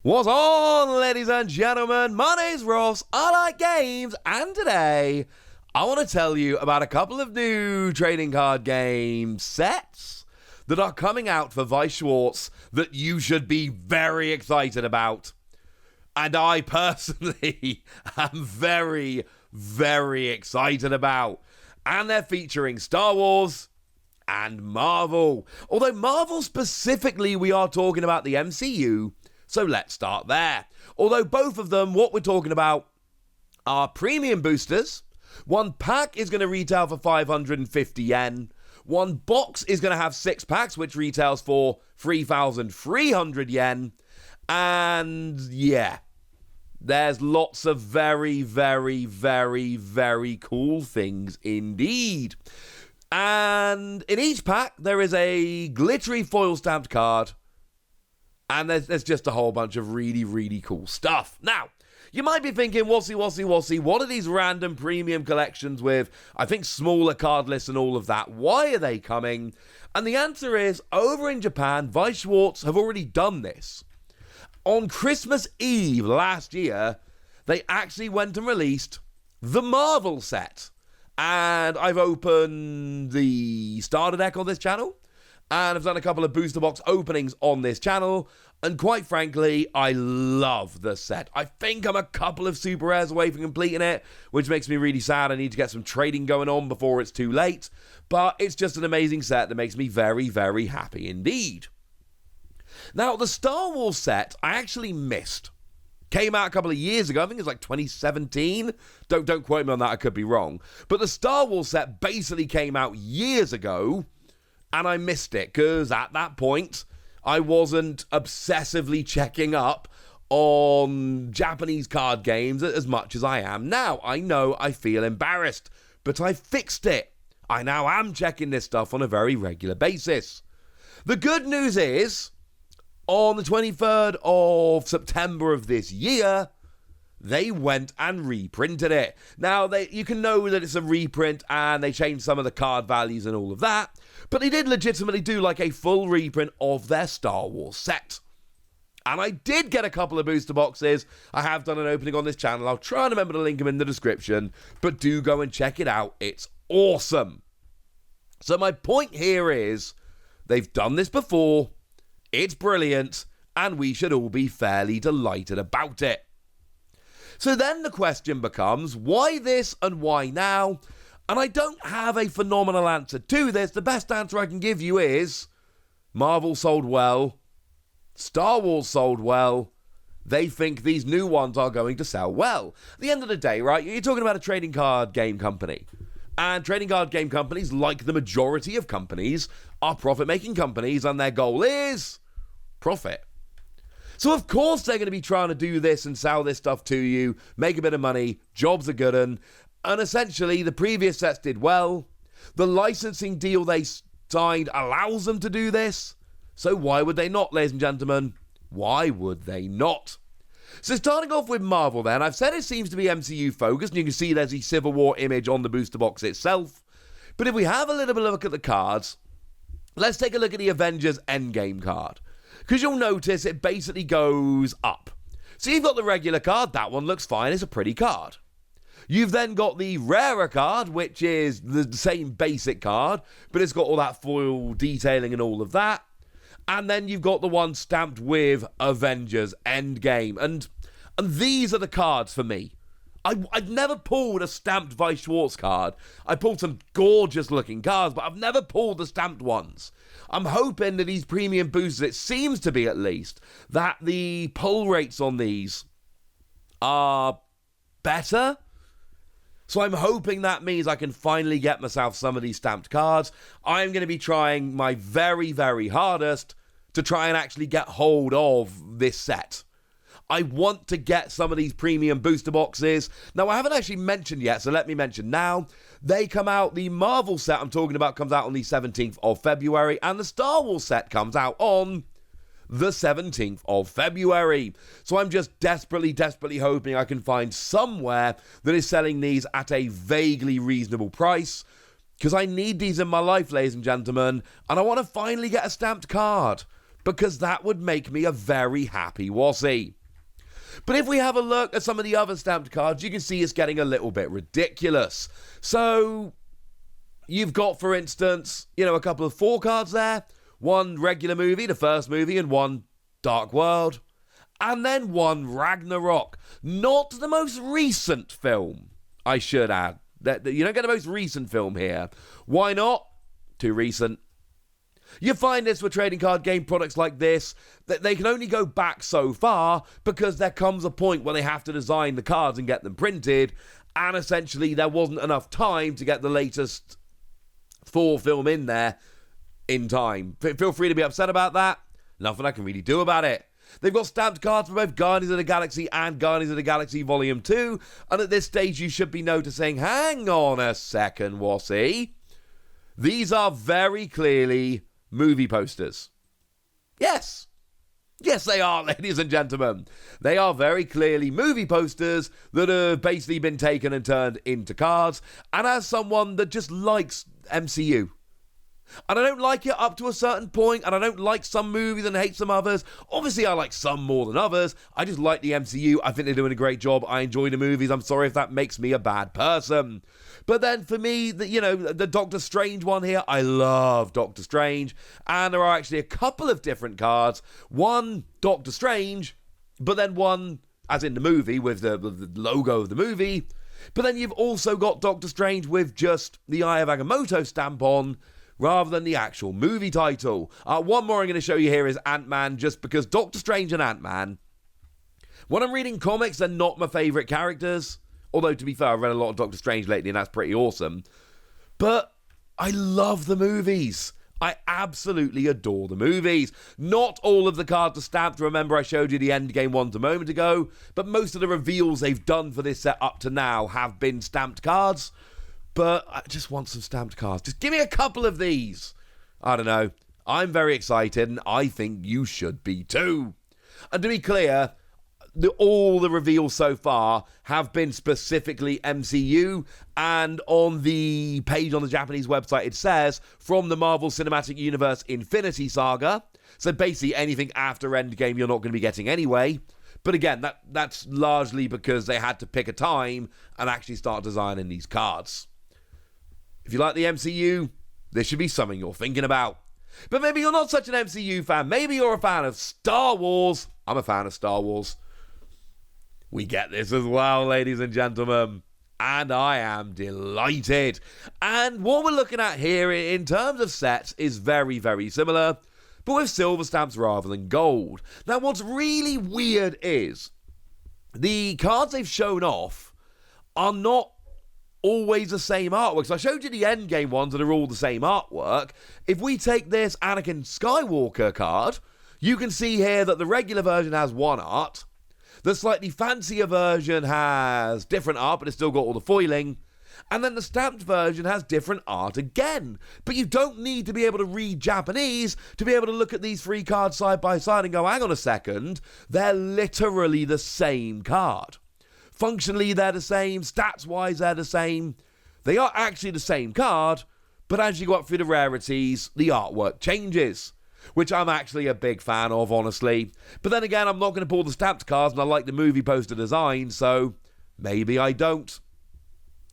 What's on, ladies and gentlemen? My name's Ross, I like games, and today I want to tell you about a couple of new trading card game sets that are coming out for Weiss Schwarz that you should be very excited about. And I personally am very, very excited about. And they're featuring Star Wars and Marvel. Although Marvel specifically, we are talking about the MCU. So let's start there. Although both of them, what we're talking about are premium boosters. One pack is going to retail for 550 yen. One box is going to have 6 packs, which retails for 3,300 yen. And yeah, there's lots of very, very, very, very cool things indeed. And in each pack, there is a glittery foil stamped card. And there's just a whole bunch of really, really cool stuff. Now, you might be thinking, Wassy, what are these random premium collections with, I think, smaller card lists and all of that? Why are they coming? And the answer is, over in Japan, Weiss Schwarz have already done this. On Christmas Eve last year, they actually went and released the Marvel set. And I've opened the starter deck on this channel. And I've done a couple of booster box openings on this channel. And quite frankly, I love the set. I think I'm a couple of super rares away from completing it, which makes me really sad. I need to get some trading going on before it's too late. But it's just an amazing set that makes me very, very happy indeed. Now, the Star Wars set, I actually missed. Came out a couple of years ago. I think it was like 2017. Don't quote me on that. I could be wrong. But the Star Wars set basically came out years ago. And I missed it because at that point, I wasn't obsessively checking up on Japanese card games as much as I am now. I know I feel embarrassed, but I fixed it. I now am checking this stuff on a very regular basis. The good news is, on the 23rd of September of this year, they went and reprinted it. Now, you can know that it's a reprint and they changed some of the card values and all of that, but they did legitimately do like a full reprint of their Star Wars set. And I did get a couple of booster boxes. I have done an opening on this channel. I'll try and remember to link them in the description, but do go and check it out. It's awesome. So my point here is, they've done this before, it's brilliant, and we should all be fairly delighted about it. So then the question becomes, why this and why now? And I don't have a phenomenal answer to this. The best answer I can give you is Marvel sold well, Star Wars sold well, they think these new ones are going to sell well. At the end of the day, right, you're talking about a trading card game company. And trading card game companies, like the majority of companies, are profit-making companies, and their goal is profit. So of course they're going to be trying to do this and sell this stuff to you, make a bit of money, jobs are good, and essentially the previous sets did well. The licensing deal they signed allows them to do this. So why would they not, ladies and gentlemen? Why would they not? So starting off with Marvel then, I've said it seems to be MCU focused, and you can see there's a Civil War image on the booster box itself. But if we have a little bit of a look at the cards, let's take a look at the Avengers Endgame card. Because you'll notice it basically goes up. So you've got the regular card, that one looks fine, it's a pretty card. You've then got the rarer card, which is the same basic card, but it's got all that foil detailing and all of that. And then you've got the one stamped with Avengers Endgame. And these are the cards for me. I've never pulled a stamped Weiss Schwarz card. I pulled some gorgeous looking cards, but I've never pulled the stamped ones. I'm hoping that these premium boosters, it seems to be at least, that the pull rates on these are better. So I'm hoping that means I can finally get myself some of these stamped cards. I'm going to be trying my very, very hardest to try and actually get hold of this set. I want to get some of these premium booster boxes. Now, I haven't actually mentioned yet, so let me mention now. They come out, the Marvel set I'm talking about comes out on the 17th of February, and the Star Wars set comes out on the 17th of February. So I'm just desperately hoping I can find somewhere that is selling these at a vaguely reasonable price, because I need these in my life, ladies and gentlemen, and I want to finally get a stamped card. because that would make me a very happy Wazzy. But if we have a look at some of the other stamped cards, you can see it's getting a little bit ridiculous. So you've got, for instance, a couple of 4 cards there. One regular movie, the first movie, and one Dark World. And then one Ragnarok. Not the most recent film, I should add. You don't get the most recent film here. Why not? Too recent. You find this with trading card game products like this, that they can only go back so far because there comes a point where they have to design the cards and get them printed, and essentially there wasn't enough time to get the latest Thor film in there in time. Feel free to be upset about that. Nothing I can really do about it. They've got stamped cards for both Guardians of the Galaxy and Guardians of the Galaxy Volume 2, and at this stage you should be noticing, hang on a second, Wassy. These are very clearly movie posters. Yes. Yes, they are, ladies and gentlemen. They are very clearly movie posters that have basically been taken and turned into cards, and as someone that just likes MCU, and I don't like it up to a certain point, and I don't like some movies and hate some others. Obviously, I like some more than others. I just like the MCU. I think they're doing a great job. I enjoy the movies. I'm sorry if that makes me a bad person. But then for me, the Doctor Strange one here, I love Doctor Strange. And there are actually a couple of different cards. One, Doctor Strange, but then one, as in the movie, with the logo of the movie. But then you've also got Doctor Strange with just the Eye of Agamotto stamp on, rather than the actual movie title. One more I'm going to show you here is Ant-Man, just because Doctor Strange and Ant-Man, when I'm reading comics, they're not my favourite characters. Although, to be fair, I've read a lot of Doctor Strange lately, and that's pretty awesome. But I love the movies. I absolutely adore the movies. Not all of the cards are stamped. Remember, I showed you the Endgame ones a moment ago. But most of the reveals they've done for this set up to now have been stamped cards. But I just want some stamped cards. Just give me a couple of these. I don't know. I'm very excited, and I think you should be too. And to be clear, all the reveals so far have been specifically MCU, and on the page on the Japanese website it says, from the Marvel Cinematic Universe Infinity Saga. So basically anything after Endgame you're not going to be getting anyway. But again, that's largely because they had to pick a time and actually start designing these cards. If you like the MCU, this should be something you're thinking about. But maybe you're not such an MCU fan. Maybe you're a fan of Star Wars. I'm a fan of Star Wars. We get this as well, ladies and gentlemen. And I am delighted. And what we're looking at here in terms of sets is very, very similar, but with silver stamps rather than gold. Now, what's really weird is the cards they've shown off are not always the same artwork. So I showed you the Endgame ones that are all the same artwork. If we take this Anakin Skywalker card, you can see here that the regular version has one art. The slightly fancier version has different art, but it's still got all the foiling. And then the stamped version has different art again. But you don't need to be able to read Japanese to be able to look at these 3 cards side by side and go, hang on a second, they're literally the same card. Functionally, they're the same. Stats-wise, they're the same. They are actually the same card, but as you go up through the rarities, the artwork changes, which I'm actually a big fan of, honestly. But then again, I'm not going to pull the stamped cards, and I like the movie poster design, so maybe I don't.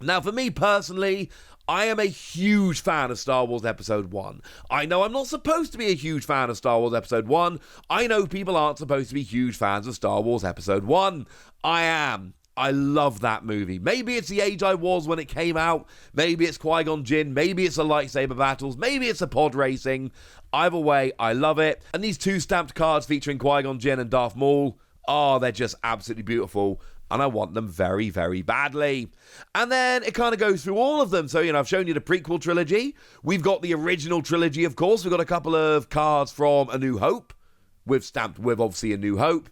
Now, for me personally, I am a huge fan of Star Wars Episode 1. I know I'm not supposed to be a huge fan of Star Wars Episode 1. I know people aren't supposed to be huge fans of Star Wars Episode 1. I am. I love that movie. Maybe it's the age I was when it came out. Maybe it's Qui-Gon Jinn. Maybe it's the lightsaber battles. Maybe it's the pod racing. Either way, I love it. And these 2 stamped cards featuring Qui-Gon Jinn and Darth Maul, they're just absolutely beautiful. And I want them very, very badly. And then it kind of goes through all of them. So, I've shown you the prequel trilogy. We've got the original trilogy, of course. We've got a couple of cards from A New Hope, stamped with, obviously, A New Hope.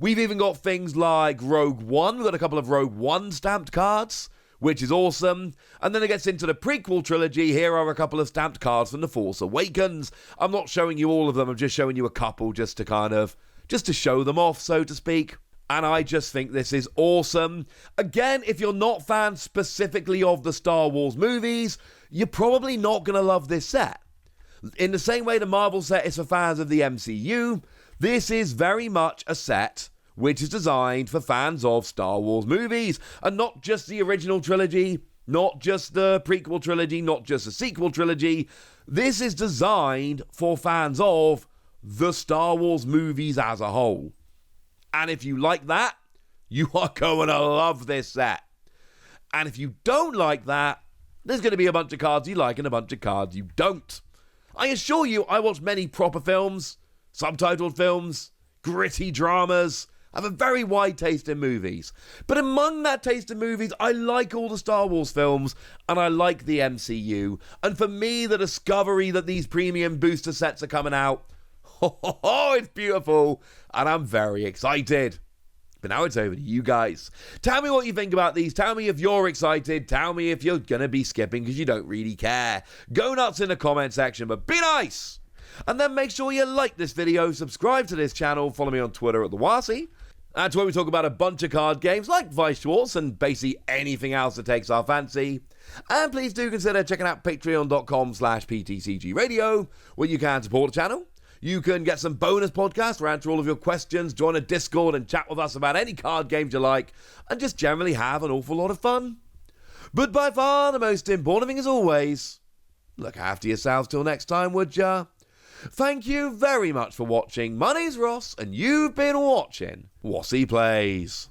We've even got things like Rogue One. We've got a couple of Rogue One stamped cards, which is awesome. And then it gets into the prequel trilogy. Here are a couple of stamped cards from The Force Awakens. I'm not showing you all of them. I'm just showing you a couple just to show them off, so to speak. And I just think this is awesome. Again, if you're not fans specifically of the Star Wars movies, you're probably not going to love this set. In the same way the Marvel set is for fans of the MCU, this is very much a set which is designed for fans of Star Wars movies, and not just the original trilogy, not just the prequel trilogy, not just the sequel trilogy. This is designed for fans of the Star Wars movies as a whole. And if you like that, you are going to love this set. And if you don't like that, there's going to be a bunch of cards you like and a bunch of cards you don't. I assure you, I watch many proper films, subtitled films, gritty dramas. I have a very wide taste in movies. But among that taste in movies, I like all the Star Wars films, and I like the MCU. And for me, the discovery that these premium booster sets are coming out, it's beautiful, and I'm very excited. But now it's over to you guys. Tell me what you think about these. Tell me if you're excited. Tell me if you're going to be skipping because you don't really care. Go nuts in the comment section, but be nice. And then make sure you like this video, subscribe to this channel, follow me on Twitter at the Wassy. That's where we talk about a bunch of card games like Weiss Schwarz and basically anything else that takes our fancy. And please do consider checking out patreon.com/PTCG Radio, where you can support the channel. You can get some bonus podcasts where I answer all of your questions, join a Discord and chat with us about any card games you like, and just generally have an awful lot of fun. But by far the most important thing as always, look after yourselves till next time, would ya? Thank you very much for watching. My name's Ross, and you've been watching Wassy Plays.